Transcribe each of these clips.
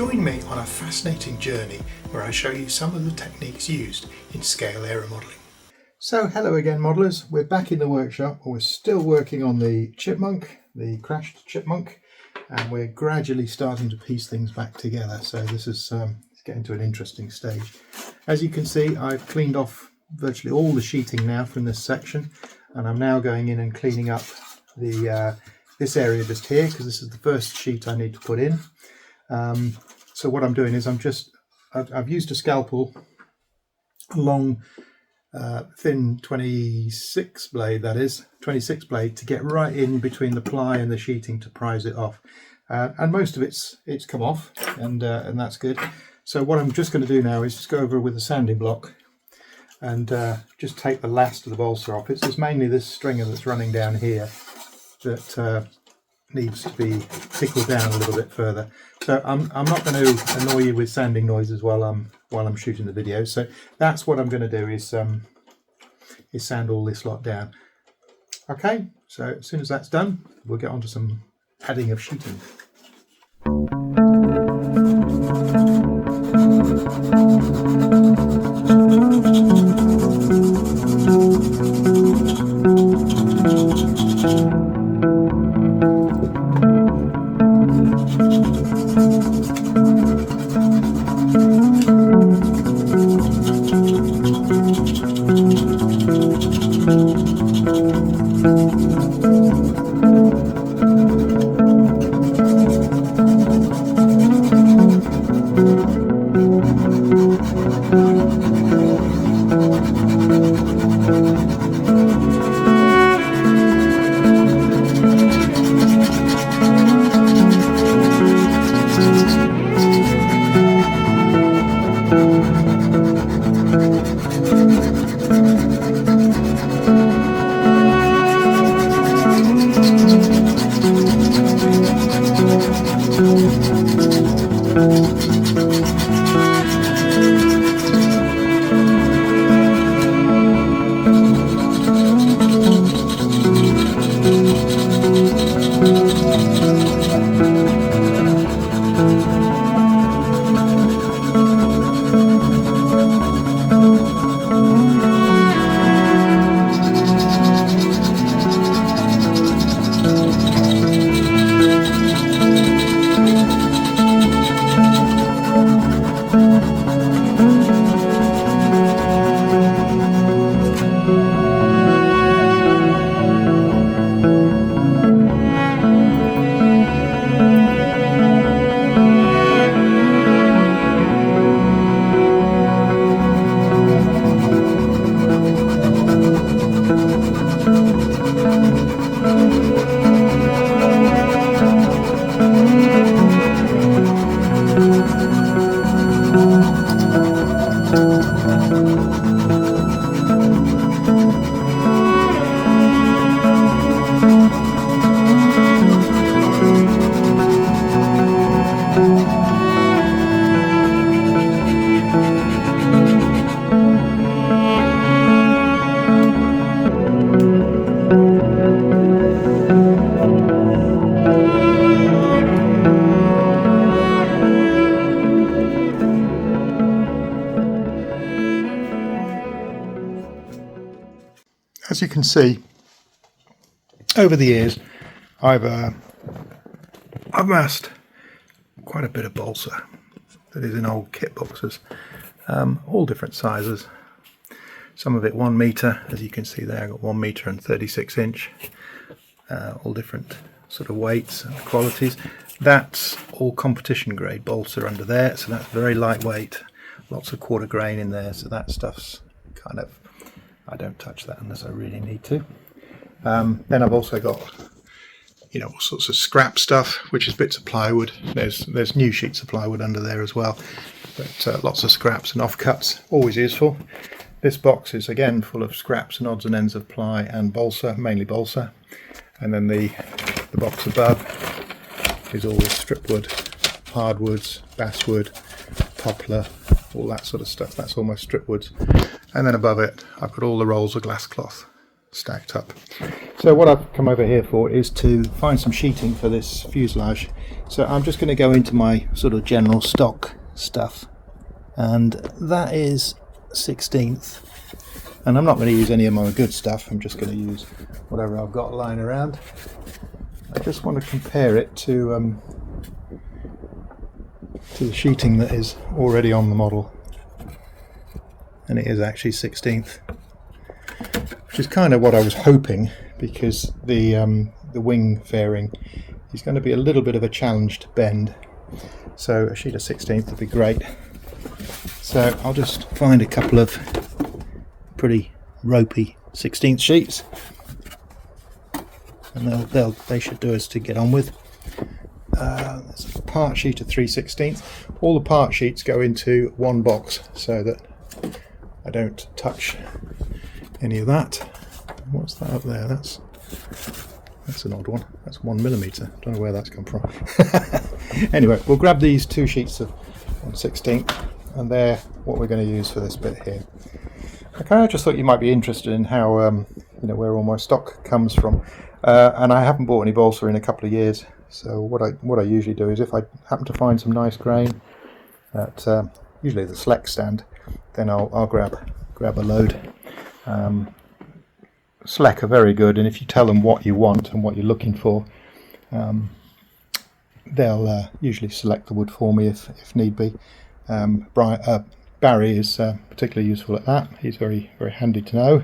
Join me on a fascinating journey where I show you some of the techniques used in scale aeromodelling. So hello again modellers, we're back in the workshop. We're still working on the chipmunk, the crashed chipmunk, and we're gradually starting to piece things back together. So this is getting to an interesting stage. As you can see, I've cleaned off virtually all the sheeting now from this section, and I'm now going in and cleaning up the this area just here, because this is the first sheet I need to put in. So what I'm doing is I've used a scalpel, a long thin 26 blade, that is 26 blade, to get right in between the ply and the sheeting to prise it off, and most of it's come off, and that's good. So what I'm just going to do now is just go over with a sanding block and just take the last of the balsa off. It's mainly this stringer that's running down here that needs to be tickled down a little bit further. So I'm not going to annoy you with sanding noises while I'm shooting the video. So that's what I'm going to do is sand all this lot down. Okay, so as soon as that's done, we'll get on to some adding of sheeting. As you can see, over the years, I've amassed quite a bit of balsa that is in old kit boxes, all different sizes. Some of it 1 metre, as you can see there, I've got 1 metre and 36 inch, all different sort of weights and qualities. That's all competition grade balsa under there, so that's very lightweight, lots of quarter grain in there, so that stuff's kind of, I don't touch that unless I really need to. Then I've also got, all sorts of scrap stuff, which is bits of plywood. There's new sheets of plywood under there as well, but lots of scraps and offcuts, always useful. This box is again full of scraps and odds and ends of ply and balsa, mainly balsa. And then the box above is all stripwood, hardwoods, basswood, poplar, all that sort of stuff. That's almost stripwoods. And then above it, I've got all the rolls of glass cloth. stacked up. So what I've come over here for is to find some sheeting for this fuselage. So I'm just going to go into my sort of general stock stuff, and that is 16th, and I'm not going to use any of my good stuff. I'm just going to use whatever I've got lying around. I just want to compare it to the sheeting that is already on the model, and it is actually 16th, which is kind of what I was hoping, because the wing fairing is going to be a little bit of a challenge to bend, so a sheet of 16th would be great. So I'll just find a couple of pretty ropey 16th sheets, and they should do us to get on with. There's a part sheet of 3/16. All the part sheets go into one box so that I don't touch any of that. What's that up there? That's an odd one. That's 1mm. Don't know where that's come from. Anyway, we'll grab these 2 sheets of 1/16, and they're what we're going to use for this bit here. I kind of just thought you might be interested in how where all my stock comes from, and I haven't bought any balsa in a couple of years. So what I usually do is, if I happen to find some nice grain at usually the Select stand, then I'll grab a load. Select are very good, and if you tell them what you want and what you're looking for, they'll usually select the wood for me if need be. Barry is particularly useful at that. He's very, very handy to know.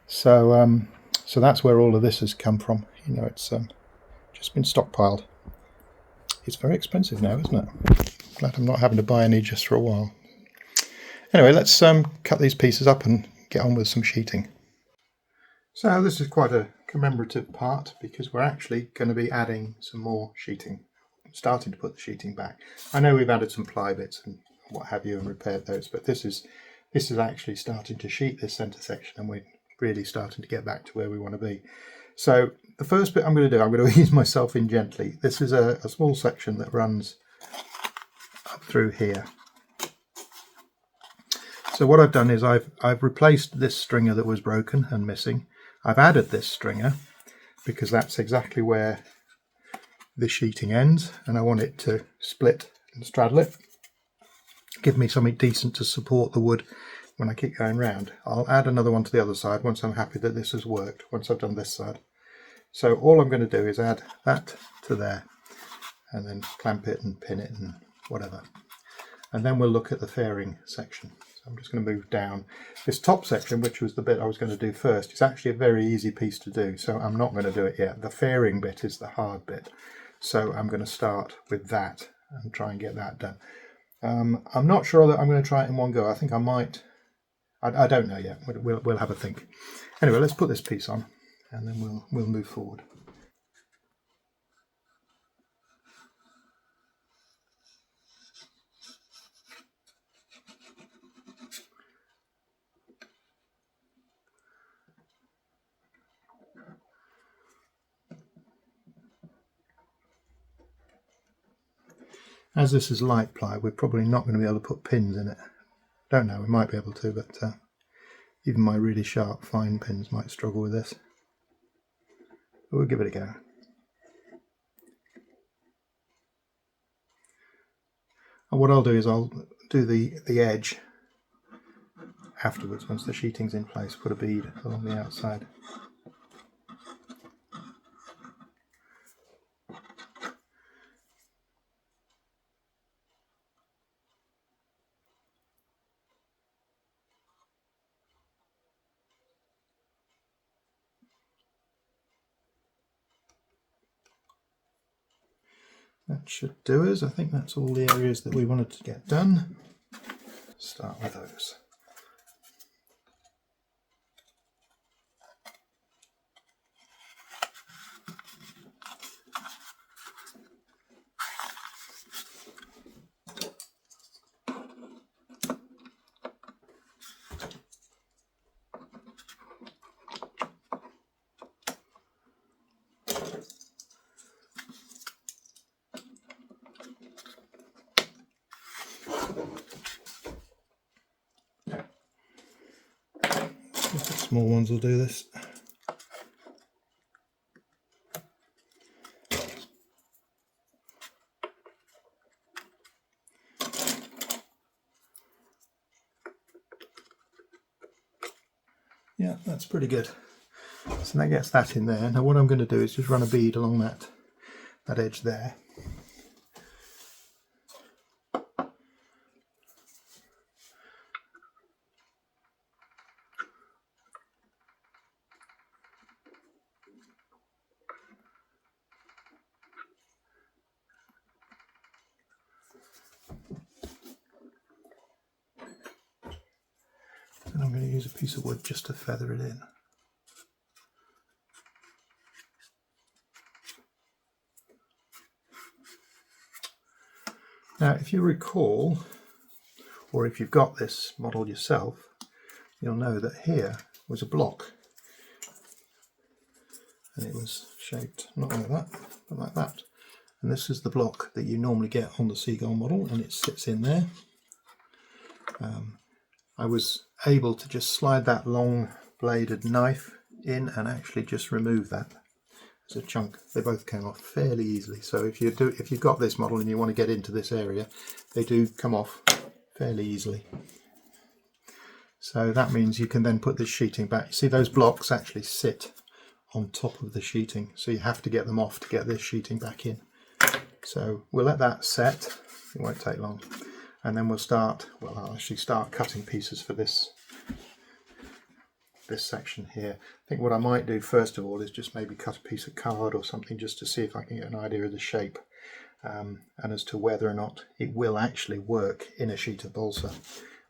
So so that's where all of this has come from. It's just been stockpiled. It's very expensive now, isn't it? Glad I'm not having to buy any just for a while. Anyway, let's cut these pieces up and get on with some sheeting. So this is quite a commemorative part, because we're actually going to be adding some more sheeting, starting to put the sheeting back. I know we've added some ply bits and what have you and repaired those, but this is actually starting to sheet this centre section, and we're really starting to get back to where we want to be. So the first bit I'm going to do, I'm going to ease myself in gently. This is a small section that runs up through here. So what I've done is I've replaced this stringer that was broken and missing. I've added this stringer because that's exactly where the sheeting ends, and I want it to split and straddle it, give me something decent to support the wood when I keep going round. I'll add another one to the other side once I'm happy that this has worked, once I've done this side. So all I'm going to do is add that to there, and then clamp it and pin it and whatever. And then we'll look at the fairing section. So I'm just going to move down. This top section, which was the bit I was going to do first, is actually a very easy piece to do, so I'm not going to do it yet. The fairing bit is the hard bit, so I'm going to start with that and try and get that done. I'm not sure that I'm going to try it in one go. I think I might. I don't know yet. We'll have a think. Anyway, let's put this piece on, and then we'll move forward. As this is light ply, we're probably not going to be able to put pins in it. Don't know, we might be able to, but even my really sharp, fine pins might struggle with this. But we'll give it a go. And what I'll do is I'll do the edge afterwards, once the sheeting's in place, put a bead along the outside. That should do us. I think that's all the areas that we wanted to get done. Start with those. The small ones will do this. Yeah, that's pretty good. So that gets that in there. Now what I'm going to do is just run a bead along that edge there. And I'm going to use a piece of wood just to feather it in. Now if you recall, or if you've got this model yourself, you'll know that here was a block, and it was shaped not like that, but like that. And this is the block that you normally get on the Seagull model, and it sits in there. I was able to just slide that long bladed knife in and actually just remove that as a chunk. They both came off fairly easily. So if you've got this model and you want to get into this area, they do come off fairly easily. So that means you can then put this sheeting back. You see those blocks actually sit on top of the sheeting, so you have to get them off to get this sheeting back in. So we'll let that set, it won't take long, and then we'll start, well, I'll actually start cutting pieces for this section here. I think what I might do first of all is just maybe cut a piece of card or something just to see if I can get an idea of the shape, and as to whether or not it will actually work in a sheet of balsa.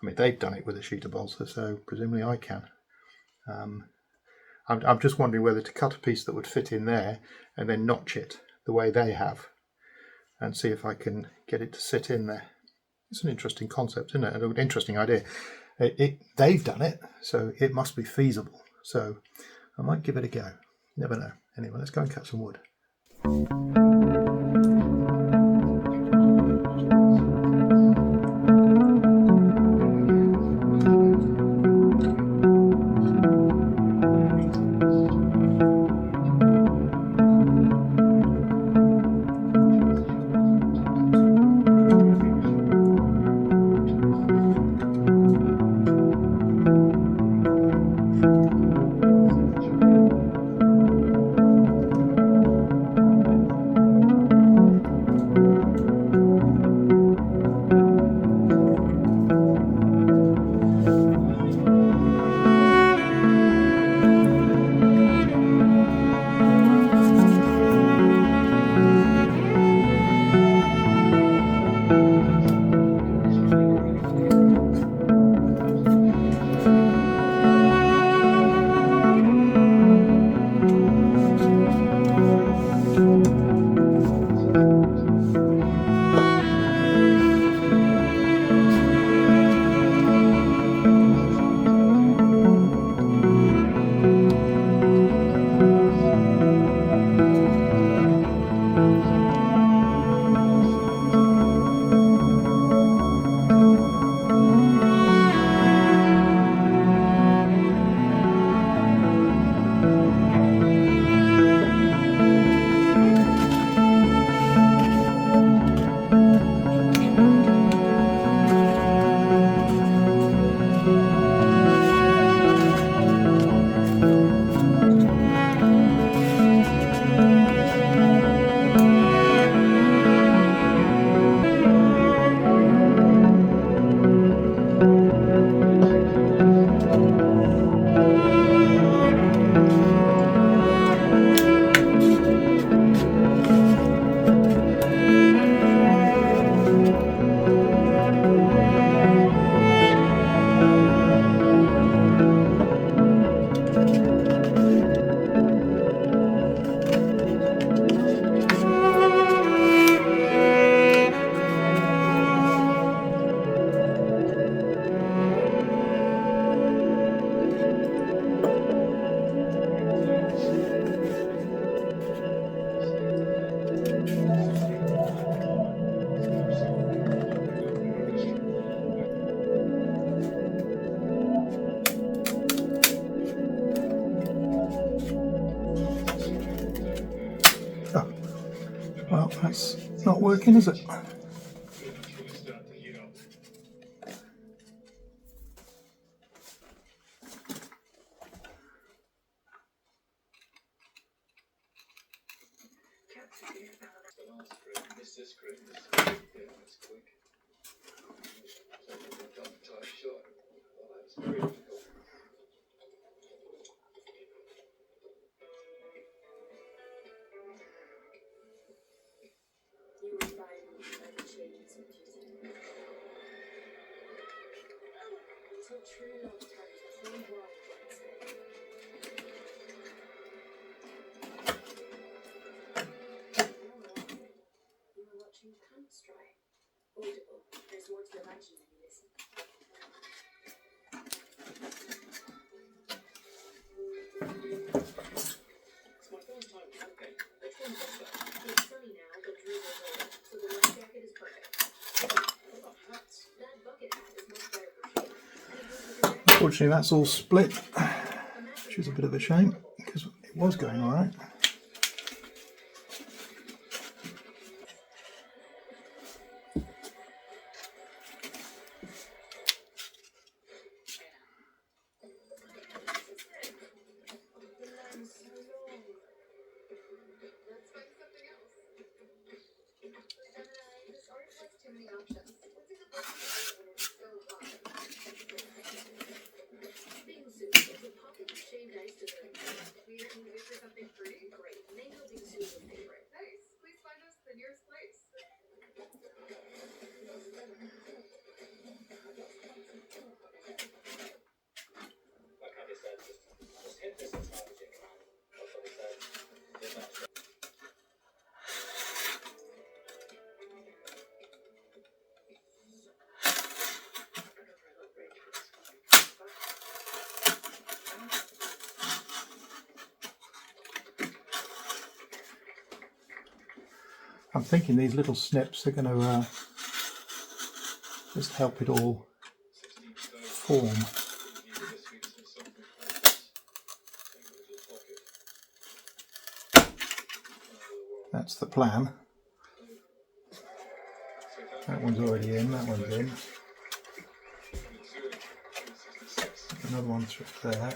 I mean, they've done it with a sheet of balsa, so presumably I can. I'm just wondering whether to cut a piece that would fit in there and then notch it the way they have and see if I can get it to sit in there. It's an interesting concept, isn't it? An interesting idea. They've done it, so it must be feasible. So I might give it a go. Never know. Anyway, let's go and cut some wood. Well, that's not working, is it? Unfortunately, that's all split, which is a bit of a shame because it was going all right. I'm thinking these little snips are going to just help it all form. That's the plan. That one's already in, that one's in. Another one through there.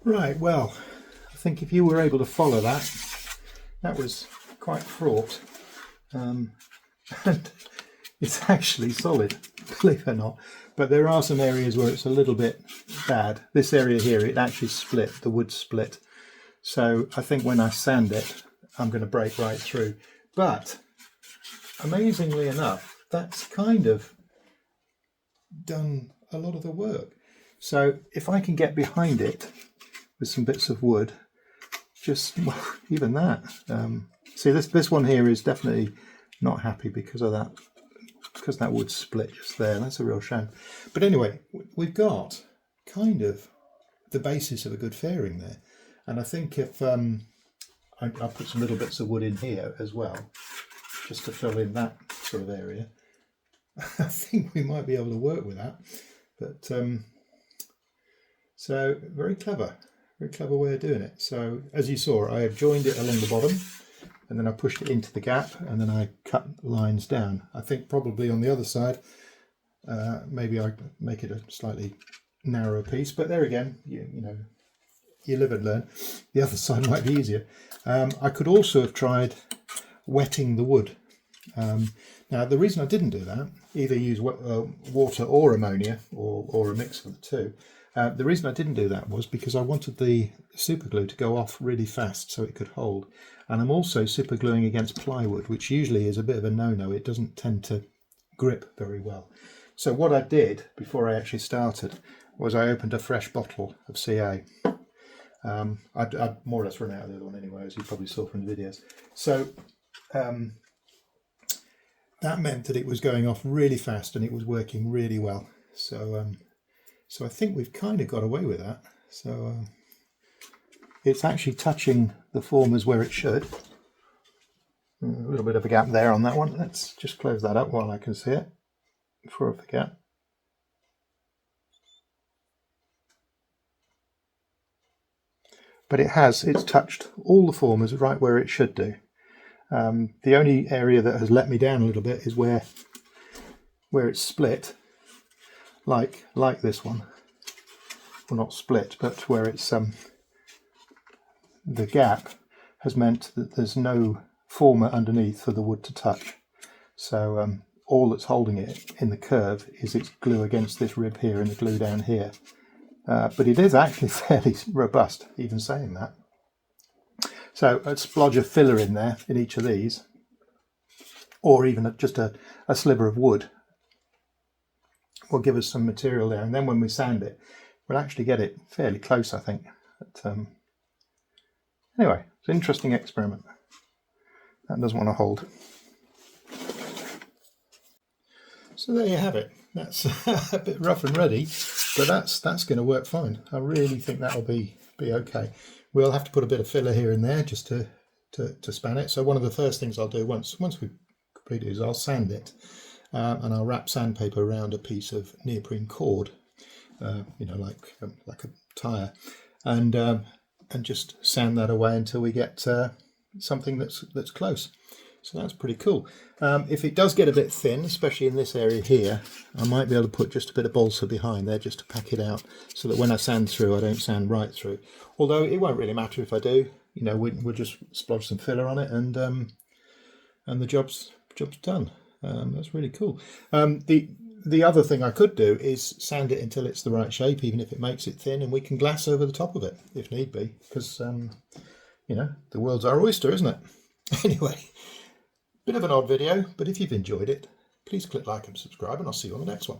Right, well, I think if you were able to follow that, that was quite fraught. And it's actually solid, believe it or not. But there are some areas where it's a little bit bad. This area here, it actually split, the wood split. So I think when I sand it, I'm going to break right through. But amazingly enough, that's kind of done a lot of the work. So if I can get behind it with some bits of wood, just even that. See, this one here is definitely not happy because of that, because that wood split just there. That's a real shame. But anyway, we've got kind of the basis of a good fairing there. And I think if I'll put some little bits of wood in here as well, just to fill in that sort of area, I think we might be able to work with that. But so very clever way of doing it. So as you saw, I have joined it along the bottom, and then I pushed it into the gap, and then I cut lines down. I think probably on the other side, maybe I make it a slightly narrower piece, but there again, you know, you live and learn. The other side might be easier. I could also have tried wetting the wood. Now the reason I didn't do that, either use water or ammonia, or a mix of the two, the reason I didn't do that was because I wanted the super glue to go off really fast so it could hold. And I'm also super gluing against plywood, which usually is a bit of a no-no. It doesn't tend to grip very well. So what I did before I actually started was I opened a fresh bottle of CA. I'd more or less run out of the other one anyway, as you probably saw from the videos. So that meant that it was going off really fast and it was working really well. So I think we've kind of got away with that. So it's actually touching the formers where it should. A little bit of a gap there on that one. Let's just close that up while I can see it before I forget. But it's touched all the formers right where it should do. The only area that has let me down a little bit is where it's split, like this one. Well, not split, but where it's the gap has meant that there's no former underneath for the wood to touch. So all that's holding it in the curve is its glue against this rib here and the glue down here. But it is actually fairly robust, even saying that. So a splodge of filler in there in each of these, or even just a sliver of wood, will give us some material there. And then when we sand it, we'll actually get it fairly close, I think. But, anyway, it's an interesting experiment. That does want to hold. So there you have it. That's a bit rough and ready, but that's going to work fine. I really think that'll be okay. We'll have to put a bit of filler here and there just to span it. So one of the first things I'll do once we complete it is I'll sand it, and I'll wrap sandpaper around a piece of neoprene cord, you know, like a tire, and just sand that away until we get something that's close. So that's pretty cool. If it does get a bit thin, especially in this area here, I might be able to put just a bit of balsa behind there just to pack it out, so that when I sand through, I don't sand right through. Although it won't really matter if I do. You know, we'll just splodge some filler on it, and the job's done. That's really cool. The other thing I could do is sand it until it's the right shape, even if it makes it thin, and we can glass over the top of it if need be, because you know, the world's our oyster, isn't it? Anyway. Bit of an odd video, but if you've enjoyed it, please click like and subscribe, and I'll see you on the next one.